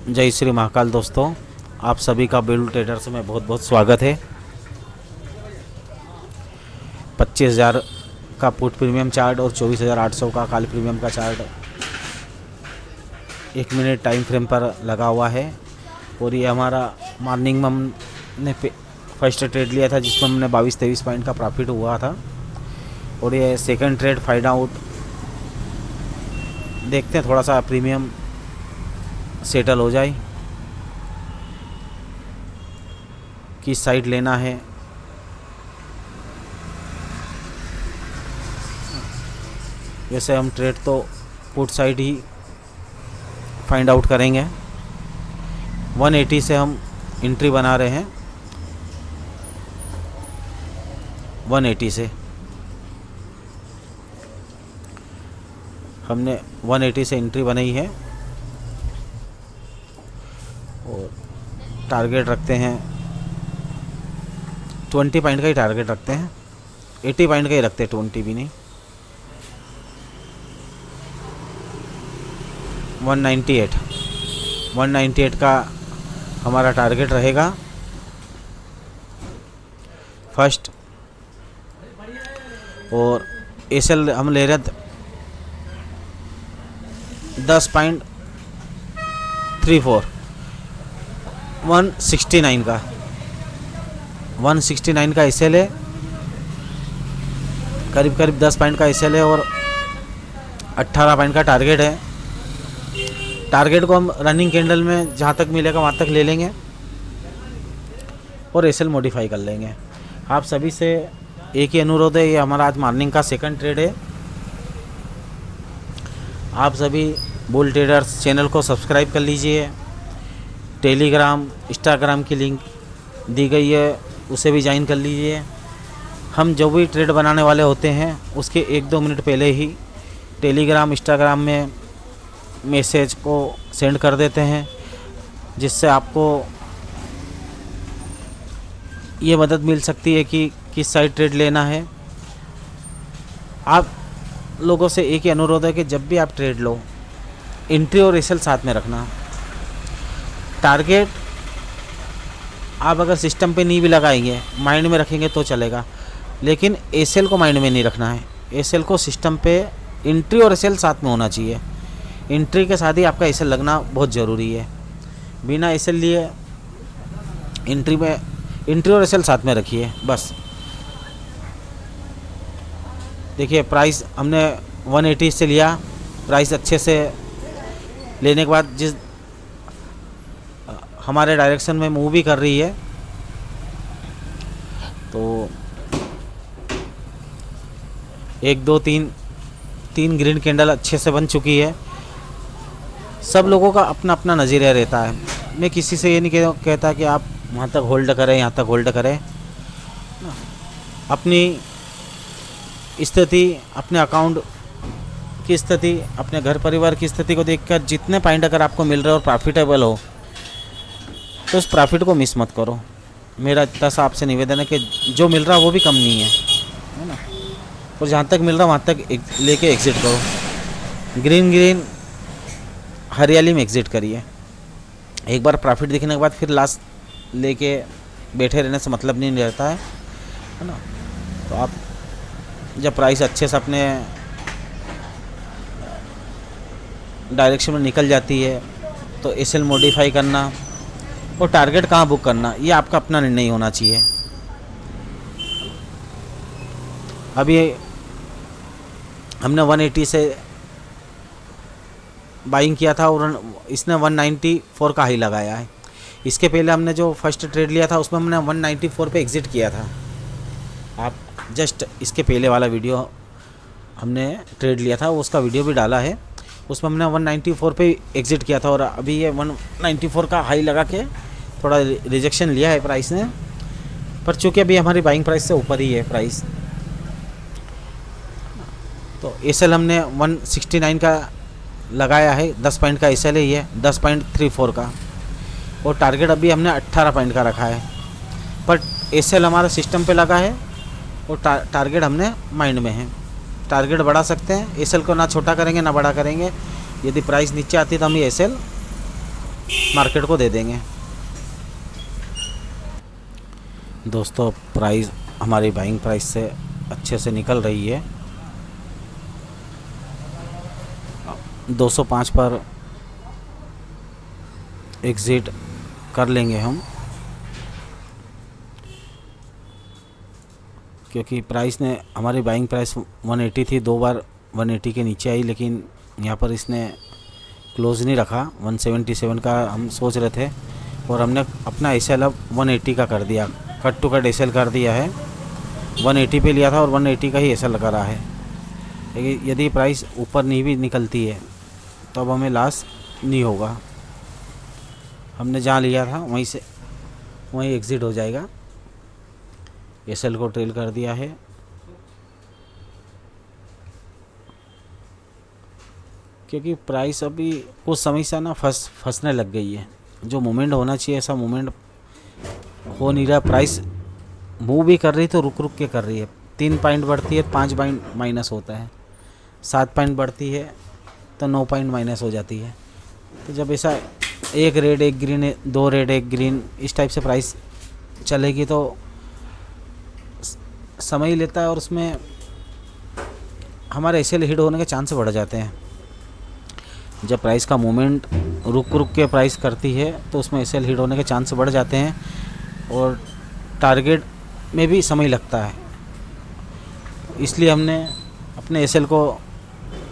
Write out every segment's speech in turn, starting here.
जय श्री महाकाल। दोस्तों, आप सभी का बुल ट्रेडर्स में बहुत बहुत स्वागत है। 25,000 का पुट प्रीमियम चार्ट और 24,800 का कॉल प्रीमियम का चार्ट 1 मिनट टाइम फ्रेम पर लगा हुआ है। और ये हमारा मॉर्निंग में हमने फर्स्ट ट्रेड लिया था जिसमें हमने 22-23 पॉइंट का प्रॉफिट हुआ था। और ये सेकंड ट्रेड फाइंड आउट, देखते हैं थोड़ा सा प्रीमियम सेटल हो जाए, किस साइड लेना है। वैसे हम ट्रेड तो पुट साइड ही फाइंड आउट करेंगे। 180 से हम एंट्री बना रहे हैं। 180 से हमने 180 से एंट्री बनाई है और टारगेट रखते हैं 20 पॉइंट का ही टारगेट रखते हैं। 80 पॉइंट का ही रखते हैं, 20 भी नहीं। 198 का हमारा टारगेट रहेगा फर्स्ट। और एसएल हम ले रहे 10.34 169 का 169 का एसएल है, करीब 10 पॉइंट का एसएल है और 18 पॉइंट का टारगेट है। टारगेट को हम रनिंग कैंडल में जहाँ तक मिलेगा वहाँ तक ले लेंगे और एसएल मॉडिफाई कर लेंगे। आप सभी से एक ही अनुरोध है, ये हमारा आज मॉर्निंग का सेकंड ट्रेड है। आप सभी बुल ट्रेडर्स चैनल को सब्सक्राइब कर लीजिए। टेलीग्राम इंस्टाग्राम की लिंक दी गई है, उसे भी ज्वाइन कर लीजिए। हम जो भी ट्रेड बनाने वाले होते हैं उसके 1-2 मिनट पहले ही टेलीग्राम इंस्टाग्राम में मैसेज को सेंड कर देते हैं, जिससे आपको ये मदद मिल सकती है कि किस साइड ट्रेड लेना है। आप लोगों से एक ही अनुरोध है कि जब भी आप ट्रेड लो, एंट्री और एसएल साथ में रखना। टारगेट आप अगर सिस्टम पे नहीं भी लगाएंगे, माइंड में रखेंगे तो चलेगा, लेकिन एसएल को माइंड में नहीं रखना है। एसएल को सिस्टम पे एंट्री और एसएल साथ में होना चाहिए। एंट्री के साथ ही आपका एसएल लगना बहुत ज़रूरी है। बिना एसएल लिए एंट्री और एसएल साथ में रखिए बस। देखिए प्राइस हमने 180 से लिया। प्राइस अच्छे से लेने के बाद जिस हमारे डायरेक्शन में मूव भी कर रही है, तो 1 2 3 ग्रीन कैंडल अच्छे से बन चुकी है। सब लोगों का अपना अपना नज़रिया रहता है। मैं किसी से ये नहीं कहता कि आप वहाँ तक होल्ड करें, यहाँ तक होल्ड करें। अपनी स्थिति, अपने अकाउंट की स्थिति, अपने घर परिवार की स्थिति को देखकर जितने पॉइंट अगर आपको मिल रहे हो और प्रॉफिटेबल हो तो उस प्रॉफिट को मिस मत करो। मेरा इतना सा आपसे निवेदन है कि जो मिल रहा है वो भी कम नहीं है ना, और जहाँ तक मिल रहा है वहाँ तक लेके एग्ज़िट करो। ग्रीन हरियाली में एग्ज़िट करिए। एक बार प्रॉफिट दिखने के बाद फिर लास्ट लेके बैठे रहने से मतलब नहीं रहता है ना। तो आप जब प्राइस अच्छे से अपने डायरेक्शन में निकल जाती है तो एसएल मॉडिफाई करना और टारगेट कहाँ बुक करना, ये आपका अपना निर्णय होना चाहिए। अभी हमने 180 से बाइंग किया था और इसने 194 का हाई लगाया है। इसके पहले हमने जो फर्स्ट ट्रेड लिया था उसमें हमने 194 पे एग्ज़िट किया था। आप जस्ट इसके पहले वाला वीडियो हमने ट्रेड लिया था, उसका वीडियो भी डाला है। उसमें हमने 194 पे एग्ज़िट किया था और अभी ये 194 का हाई लगा के थोड़ा रिजेक्शन लिया है प्राइस ने, पर चूँकि अभी हमारी बाइंग प्राइस से ऊपर ही है प्राइस। तो एसएल हमने 169 का लगाया है, 10 पॉइंट का एसएल है ये, 10.34 का। और टारगेट अभी हमने 18 पॉइंट का रखा है, पर एसएल हमारा सिस्टम पे लगा है और टारगेट हमने माइंड में है। टारगेट बढ़ा सकते हैं, एसएल को ना छोटा करेंगे ना बड़ा करेंगे। यदि प्राइस नीचे आती है तो हम ये एसएल मार्केट को दे देंगे। दोस्तों प्राइस हमारी बाइंग प्राइस से अच्छे से निकल रही है। 205 पर एग्ज़िट कर लेंगे हम, क्योंकि प्राइस ने हमारी बाइंग प्राइस 180 थी, 2 बार 180 के नीचे आई, लेकिन यहाँ पर इसने क्लोज़ नहीं रखा। 177 का हम सोच रहे थे और हमने अपना एसएल अब 180 का कर दिया, कट टू कट एसएल कर दिया है। 180 पे लिया था और 180 का ही एसएल करा है। लेकिन यदि प्राइस ऊपर नहीं भी निकलती है तो अब हमें लॉस नहीं होगा। हमने जहाँ लिया था वहीं एग्ज़िट हो जाएगा। एसएल को ट्रेल कर दिया है। क्योंकि प्राइस अभी कुछ समय से ना फंसने लग गई है। जो मूवमेंट होना चाहिए ऐसा मूवमेंट हो नहीं रहा। प्राइस मूव भी कर रही तो रुक रुक के कर रही है। 3 पॉइंट बढ़ती है 5 पॉइंट माइनस होता है, 7 पॉइंट बढ़ती है तो 9 पॉइंट माइनस हो जाती है। तो जब ऐसा एक रेड एक ग्रीन, 2 रेड एक ग्रीन, इस टाइप से प्राइस चलेगी तो समय लेता है और उसमें हमारे एसएल हिट होने के चांस बढ़ जाते हैं। जब प्राइस का मूवमेंट रुक रुक के प्राइस करती है तो उसमें एसएल हिट होने के चांस बढ़ जाते हैं और टारगेट में भी समय लगता है। इसलिए हमने अपने एसएल को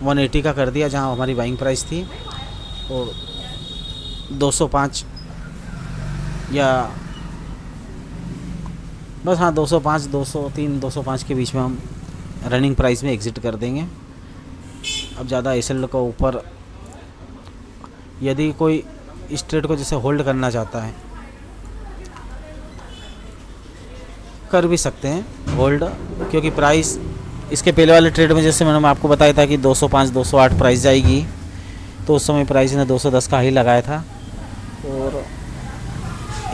180 का कर दिया जहां हमारी बाइंग प्राइस थी, और 205 या बस हाँ 205, 203, 205 के बीच में हम रनिंग प्राइस में एग्ज़िट कर देंगे। अब ज़्यादा एसएल को ऊपर यदि कोई इस ट्रेड को जैसे होल्ड करना चाहता है कर भी सकते हैं होल्ड, क्योंकि प्राइस इसके पहले वाले ट्रेड में जैसे मैंने आपको बताया था कि 205, 208 प्राइस जाएगी, तो उस समय प्राइस ने 210 का हाई लगाया था। और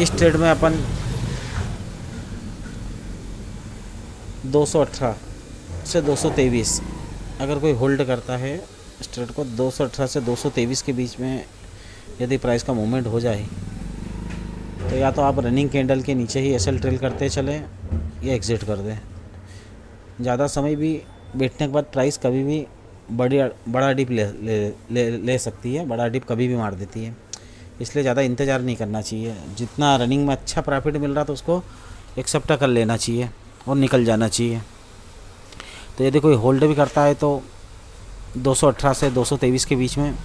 इस ट्रेड में अपन 218 से 223 अगर कोई होल्ड करता है इस ट्रेड को, 218 से 223 के बीच में यदि प्राइस का मूवमेंट हो जाए तो या तो आप रनिंग कैंडल के नीचे ही एसएल ट्रेल करते चलें या एग्ज़िट कर दें। ज़्यादा समय भी बैठने के बाद प्राइस कभी भी बड़ा डिप ले सकती है, बड़ा डिप कभी भी मार देती है। इसलिए ज़्यादा इंतज़ार नहीं करना चाहिए। जितना रनिंग में अच्छा प्रॉफिट मिल रहा तो उसको एक्सेप्ट कर लेना चाहिए और निकल जाना चाहिए। तो यदि कोई होल्ड भी करता है तो 218 से 223 के बीच में,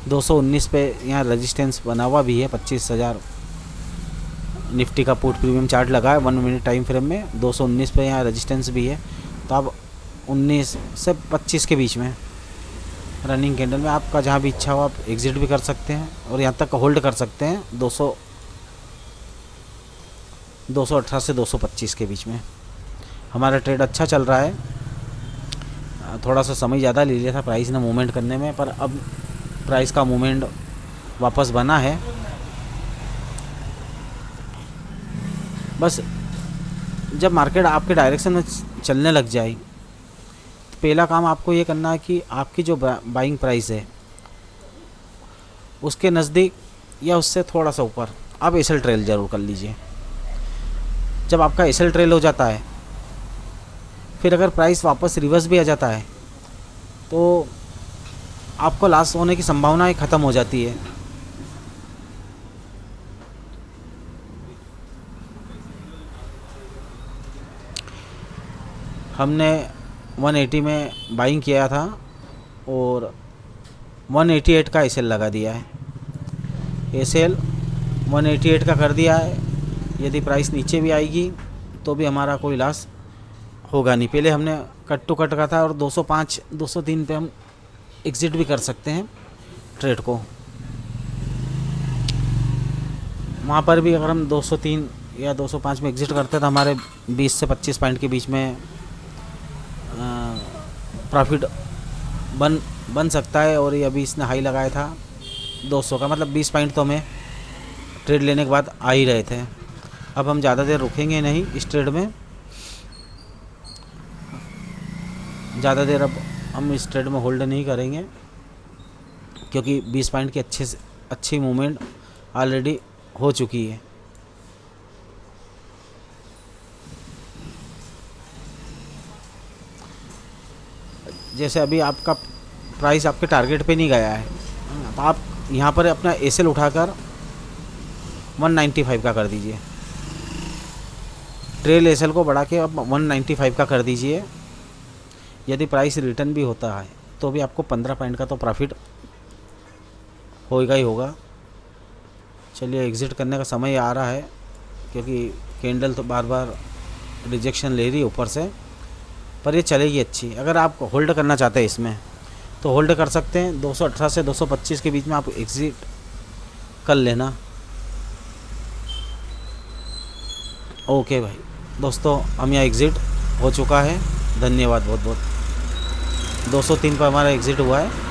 219 पे यहाँ रेजिस्टेंस बना हुआ भी है। 25,000 निफ्टी का पुट प्रीमियम चार्ट लगा है 1 मिनट टाइम फ्रेम में। 219 पे यहाँ रेजिस्टेंस भी है। तो आप 19 से 25 के बीच में रनिंग कैंडल में आपका जहाँ भी इच्छा हो आप एग्ज़िट भी कर सकते हैं और यहाँ तक होल्ड कर सकते हैं 218 से 225 के बीच में। हमारा ट्रेड अच्छा चल रहा है। थोड़ा सा समय ज़्यादा ले लिया था प्राइस ने मूवमेंट करने में, पर अब प्राइस का मूवमेंट वापस बना है। बस जब मार्केट आपके डायरेक्शन में चलने लग जाए तो पहला काम आपको ये करना है कि आपकी जो बाइंग प्राइस है उसके नज़दीक या उससे थोड़ा सा ऊपर आप एसएल ट्रेल ज़रूर कर लीजिए। जब आपका एसएल ट्रेल हो जाता है, फिर अगर प्राइस वापस रिवर्स भी आ जाता है तो आपको लॉस होने की संभावनाएं ख़त्म हो जाती है। हमने 180 में बाइंग किया था और 188 का एसएल लगा दिया है। एसएल 188 का कर दिया है। यदि प्राइस नीचे भी आएगी तो भी हमारा कोई लॉस होगा नहीं। पहले हमने कट टू कट का था और 205, 203 पे हम एग्ज़िट भी कर सकते हैं ट्रेड को। वहाँ पर भी अगर हम 203 या 205 में एग्ज़िट करते तो हमारे 20 से 25 पॉइंट के बीच में प्रॉफिट बन सकता है। और ये अभी इसने हाई लगाया था 200 का, मतलब 20 पॉइंट तो हमें ट्रेड लेने के बाद आ ही रहे थे। अब हम ज़्यादा देर रुकेंगे नहीं इस ट्रेड में, ज़्यादा देर अब हम इस ट्रेड में होल्ड नहीं करेंगे। क्योंकि 20 पॉइंट की अच्छी मूवमेंट ऑलरेडी हो चुकी है। जैसे अभी आपका प्राइस आपके टारगेट पे नहीं गया है, तो आप यहाँ पर अपना एसएल उठाकर 195 का कर दीजिए। ट्रेल एसएल को बढ़ा के अब 195 का कर दीजिए। यदि प्राइस रिटर्न भी होता है तो भी आपको 15 पॉइंट का तो प्रॉफिट होगा ही होगा। चलिए एग्ज़िट करने का समय आ रहा है, क्योंकि कैंडल तो बार बार रिजेक्शन ले रही है ऊपर से, पर ये चलेगी अच्छी। अगर आप होल्ड करना चाहते हैं इसमें तो होल्ड कर सकते हैं। 218 से 225 के बीच में आप एग्ज़िट कर लेना। ओके भाई दोस्तों, हम यहाँ एग्ज़िट हो चुका है। धन्यवाद बहुत बहुत। 203 पर हमारा एग्ज़िट हुआ है।